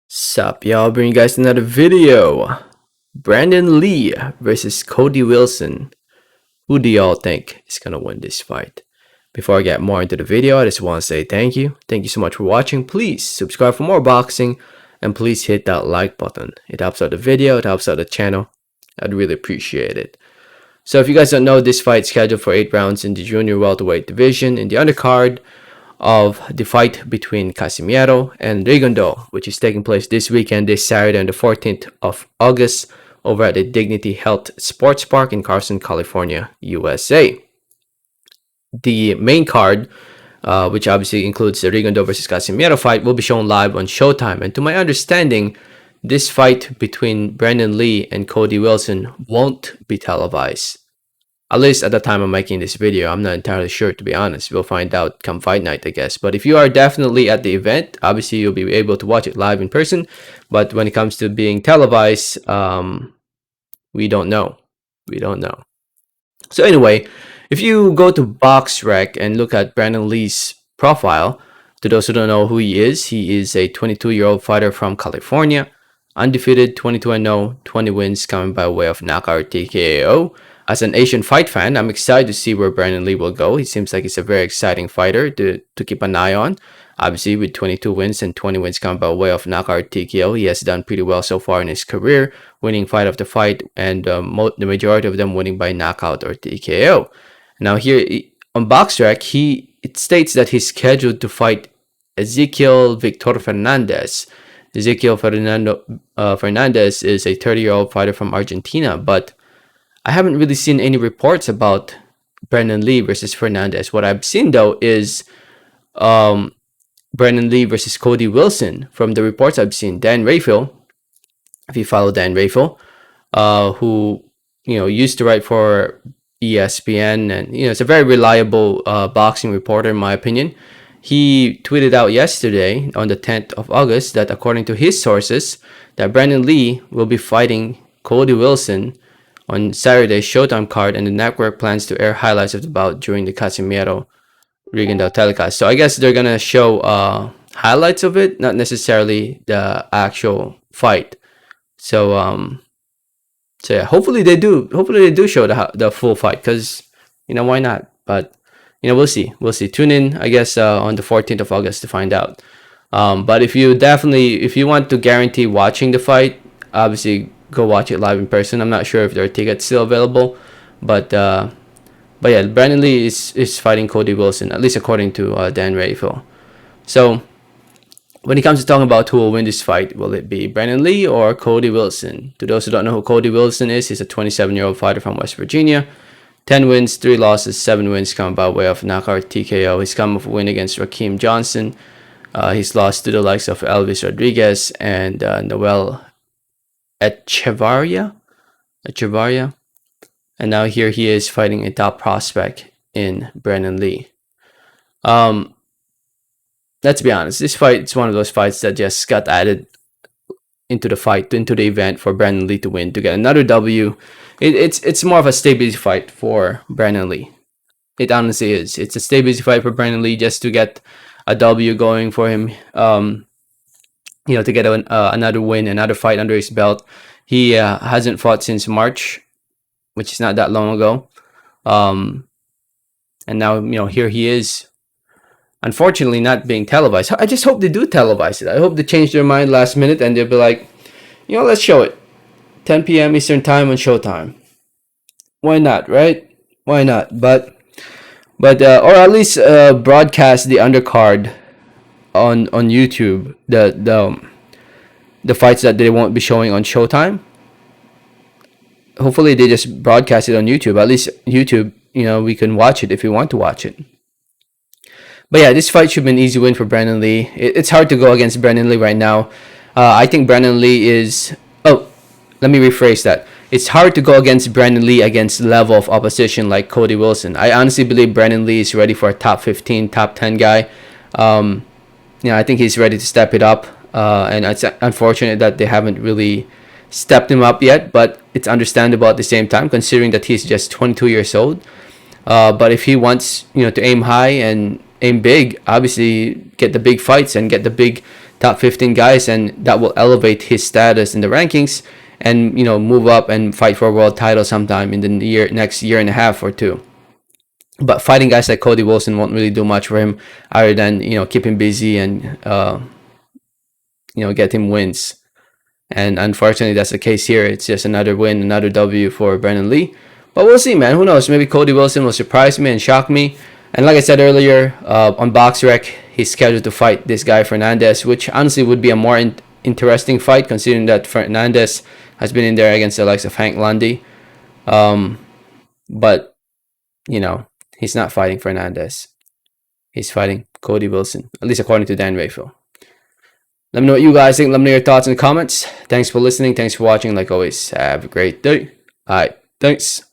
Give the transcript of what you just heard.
Sup, y'all, bring you guys another video. Brandon Lee versus Cody Wilson. Who do y'all think is gonna win this fight? Before I get more into the video, I just want to say thank you. Thank you so much for watching. Please subscribe for more boxing and please hit that like button. It helps out the video, it helps out the channel. I'd really appreciate it. So if you guys don't know, this fight is scheduled for 8 rounds in the junior welterweight division. In the undercard of the fight between Casimiro and Rayfield, which is taking place this weekend, this Saturday on the 14th of August over at the Dignity Health Sports Park in Carson, California, USA. The main card, which obviously includes the Rayfield versus Casimiro fight, will be shown live on Showtime. And to my understanding, this fight between Brandon Lee and Cody Wilson won't be televised. At least at the time I'm making this video. I'm not entirely sure, to be honest. We'll find out come fight night, I guess. But if you are definitely at the event, obviously you'll be able to watch it live in person. But when it comes to being televised, we don't know. We don't know. So anyway, if you go to BoxRec and look at Brandon Lee's profile, to those who don't know who he is a 22-year-old fighter from California, undefeated, 22-0, 20 wins coming by way of knockout TKO. As an Asian fight fan, I'm excited to see where Brandon Lee will go. He seems like he's a very exciting fighter to keep an eye on. Obviously, with 22 wins and 20 wins coming by way of knockout TKO, he has done pretty well so far in his career, winning fight after fight, and the majority of them winning by knockout or TKO. Now here on BoxRec, it states that he's scheduled to fight Ezequiel Victor Fernandez. Ezequiel Fernandez is a 30-year-old fighter from Argentina, but I haven't really seen any reports about Brandon Lee versus Fernandez. What I've seen, though, is Brandon Lee versus Cody Wilson. From the reports I've seen, Dan Rayfield, if you follow Dan Rayfield, who used to write for ESPN, and it's a very reliable boxing reporter, in my opinion. He tweeted out yesterday on the 10th of August that according to his sources, that Brandon Lee will be fighting Cody Wilson on Saturday's Showtime card, and the network plans to air highlights of the bout during the Casimiro Rayfield telecast. So I guess they're gonna show highlights of it, not necessarily the actual fight. So yeah, hopefully they do. Hopefully they do show the full fight, because why not? But we'll see. We'll see. Tune in, I guess, on the 14th of August to find out. But if you want to guarantee watching the fight, obviously go watch it live in person. I'm not sure if there are tickets still available, but yeah, Brandon Lee is fighting Cody Wilson, at least according to Dan Rayfield. So when it comes to talking about who will win this fight, will it be Brandon Lee or Cody Wilson? To those who don't know who Cody Wilson is, he's a 27-year-old fighter from West Virginia. 10 wins, 3 losses, 7 wins come by way of knockout TKO. He's come off a win against Raheem Johnson. He's lost to the likes of Elvis Rodriguez and Noel Echevarria. And now here he is fighting a top prospect in Brandon Lee. Let's be honest, this fight is one of those fights that just got added into the event for Brandon Lee to win, to get another W. It's more of a stability fight for Brandon Lee. It honestly is. It's a stability fight for Brandon Lee just to get a W going for him. To get another win, another fight under his belt. He hasn't fought since March, which is not that long ago. And now, here he is. Unfortunately, not being televised. I just hope they do televise it. I hope they change their mind last minute and they'll be like, let's show it. 10 p.m. Eastern Time on Showtime. Why not, right? Why not? But or at least broadcast the undercard on YouTube, the fights that they won't be showing on Showtime. Hopefully they just broadcast it on YouTube. At least YouTube, we can watch it if we want to watch it. But yeah, this fight should be an easy win for Brandon Lee. It's hard to go against Brandon Lee right now. I think Brandon Lee is... Oh, let me rephrase that. It's hard to go against Brandon Lee against level of opposition like Cody Wilson. I honestly believe Brandon Lee is ready for a top 15, top 10 guy. I think he's ready to step it up. And it's unfortunate that they haven't really stepped him up yet, but it's understandable at the same time, considering that he's just 22 years old. But if he wants, to aim high and aim big, obviously get the big fights and get the big top 15 guys, and that will elevate his status in the rankings, and move up and fight for a world title sometime in the next year and a half or two. But fighting guys like Cody Wilson won't really do much for him, other than keep him busy and get him wins. And unfortunately, that's the case here. It's just another win, another W for Brandun Lee. But we'll see, man. Who knows? Maybe Cody Wilson will surprise me and shock me. And like I said earlier, on BoxRec, he's scheduled to fight this guy Fernandez, which honestly would be a more interesting fight, considering that Fernandez has been in there against the likes of Hank Lundy. But he's not fighting Fernandez. He's fighting Cody Wilson, at least according to Dan Rayfield. Let me know what you guys think. Let me know your thoughts in the comments. Thanks for listening. Thanks for watching. Like always, have a great day. All right. Thanks.